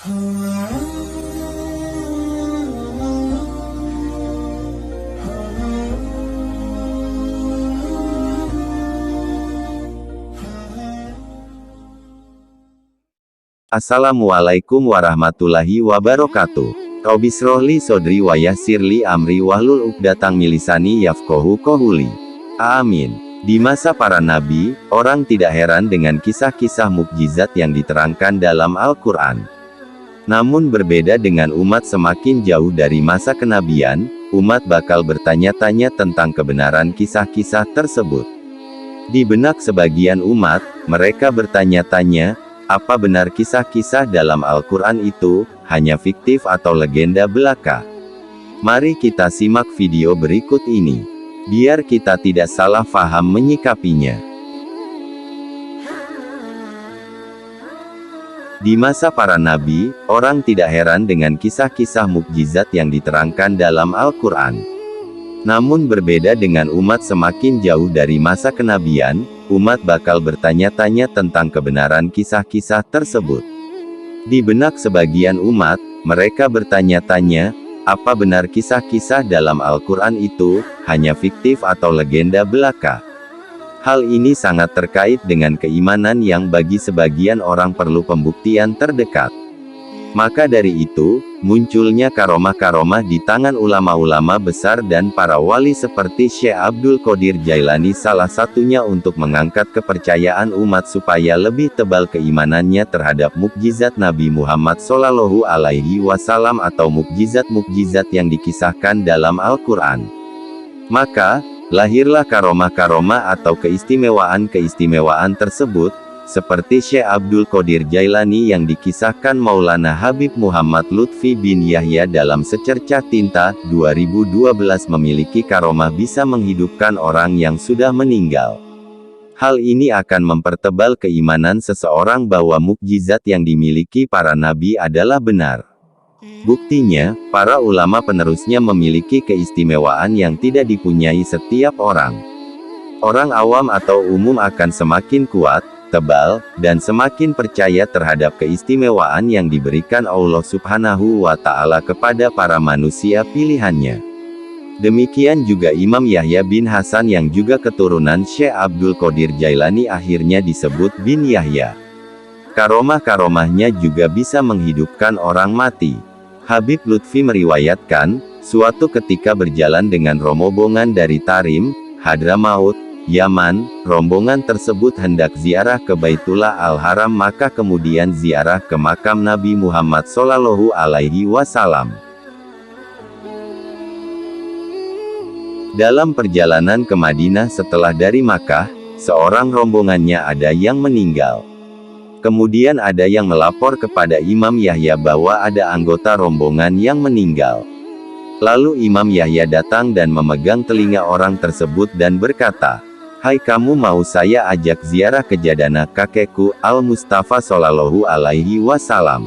Assalamualaikum warahmatullahi wabarakatuh. Robisrohli sodri wa yassirli amri wahlul uqdatang milisani yafqahu qawli. Amin. Di masa para nabi, orang tidak heran dengan kisah-kisah mukjizat yang diterangkan dalam Al-Quran. Namun berbeda dengan umat semakin jauh dari masa kenabian, umat bakal bertanya-tanya tentang kebenaran kisah-kisah tersebut. Di benak sebagian umat, mereka bertanya-tanya, apa benar kisah-kisah dalam Al-Quran itu hanya fiktif atau legenda belaka? Mari kita simak video berikut ini, biar kita tidak salah faham menyikapinya. Di masa para nabi, orang tidak heran dengan kisah-kisah mukjizat yang diterangkan dalam Al-Quran. Namun berbeda dengan umat semakin jauh dari masa kenabian, umat bakal bertanya-tanya tentang kebenaran kisah-kisah tersebut. Di benak sebagian umat, mereka bertanya-tanya, apa benar kisah-kisah dalam Al-Quran itu hanya fiktif atau legenda belaka? Hal ini sangat terkait dengan keimanan yang bagi sebagian orang perlu pembuktian terdekat. Maka dari itu, munculnya karomah-karomah di tangan ulama-ulama besar dan para wali seperti Syekh Abdul Qadir Jailani salah satunya untuk mengangkat kepercayaan umat supaya lebih tebal keimanannya terhadap mukjizat Nabi Muhammad Shallallahu Alaihi Wasallam atau mukjizat-mukjizat yang dikisahkan dalam Al-Quran. Maka, lahirlah karomah-karomah atau keistimewaan-keistimewaan tersebut, seperti Syekh Abdul Qadir Jailani yang dikisahkan Maulana Habib Muhammad Lutfi bin Yahya dalam Secercah Tinta, 2012 memiliki karomah bisa menghidupkan orang yang sudah meninggal. Hal ini akan mempertebal keimanan seseorang bahwa mukjizat yang dimiliki para nabi adalah benar. Buktinya, para ulama penerusnya memiliki keistimewaan yang tidak dipunyai setiap orang. Orang awam atau umum akan semakin kuat, tebal, dan semakin percaya terhadap keistimewaan yang diberikan Allah Subhanahu wa Ta'ala kepada para manusia pilihannya. Demikian juga Imam Yahya bin Hasan yang juga keturunan Syekh Abdul Qadir Jailani akhirnya disebut bin Yahya. Karomah-karomahnya juga bisa menghidupkan orang mati. Habib Lutfi meriwayatkan, suatu ketika berjalan dengan rombongan dari Tarim, Hadramaut, Yaman, rombongan tersebut hendak ziarah ke Baitullah Al-Haram maka kemudian ziarah ke makam Nabi Muhammad Shallallahu Alaihi Wasallam. Dalam perjalanan ke Madinah setelah dari Makkah, seorang rombongannya ada yang meninggal. Kemudian ada yang melapor kepada Imam Yahya bahwa ada anggota rombongan yang meninggal. Lalu Imam Yahya datang dan memegang telinga orang tersebut dan berkata, "Hai kamu, mau saya ajak ziarah ke jadana kakekku, Al-Mustafa Shallallahu Alaihi Wasallam.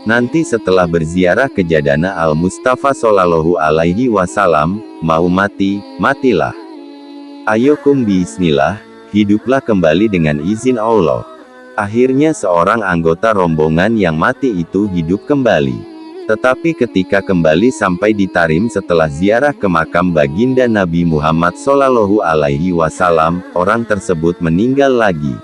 Nanti setelah berziarah ke jadana Al-Mustafa Shallallahu Alaihi Wasallam, mau mati, matilah. Ayo kum bismillah, hiduplah kembali dengan izin Allah." Akhirnya seorang anggota rombongan yang mati itu hidup kembali. Tetapi ketika kembali sampai di Tarim setelah ziarah ke makam baginda Nabi Muhammad Shallallahu Alaihi Wasallam, orang tersebut meninggal lagi.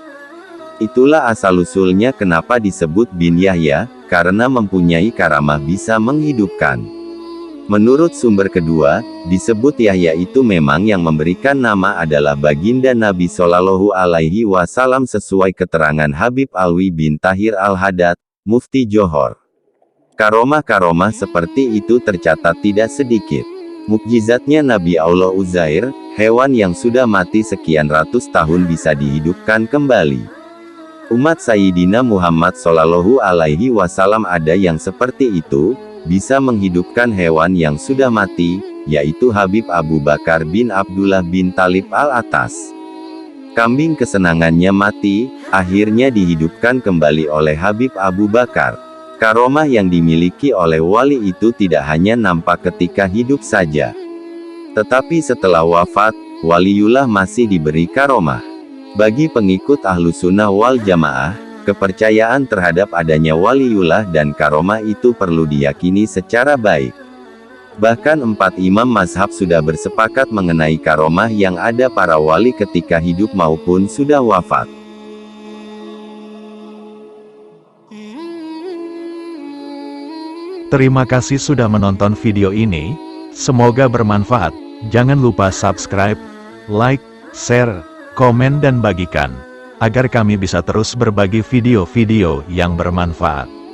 Itulah asal-usulnya kenapa disebut bin Yahya, karena mempunyai karamah bisa menghidupkan. Menurut sumber kedua, disebut Yahya itu memang yang memberikan nama adalah baginda Nabi Shallallahu Alaihi Wasallam sesuai keterangan Habib Alwi bin Tahir Al-Haddad, Mufti Johor. Karomah-karomah seperti itu tercatat tidak sedikit. Mukjizatnya Nabi Allah Uzair, hewan yang sudah mati sekian ratus tahun bisa dihidupkan kembali. Umat Sayyidina Muhammad Shallallahu Alaihi Wasallam ada yang seperti itu, bisa menghidupkan hewan yang sudah mati, yaitu Habib Abu Bakar bin Abdullah bin Talib Al-Atas. Kambing kesenangannya mati, akhirnya dihidupkan kembali oleh Habib Abu Bakar. Karomah yang dimiliki oleh wali itu tidak hanya nampak ketika hidup saja, tetapi setelah wafat, waliullah masih diberi karomah. Bagi pengikut Ahlus Sunnah wal Jamaah, Kepercayaan terhadap adanya waliullah dan karomah itu perlu diyakini secara baik. Bahkan 4 imam mazhab sudah bersepakat mengenai karomah yang ada para wali ketika hidup maupun sudah wafat. Terima kasih sudah menonton video ini, semoga bermanfaat. Jangan lupa subscribe, like, share, komen dan bagikan, agar kami bisa terus berbagi video-video yang bermanfaat.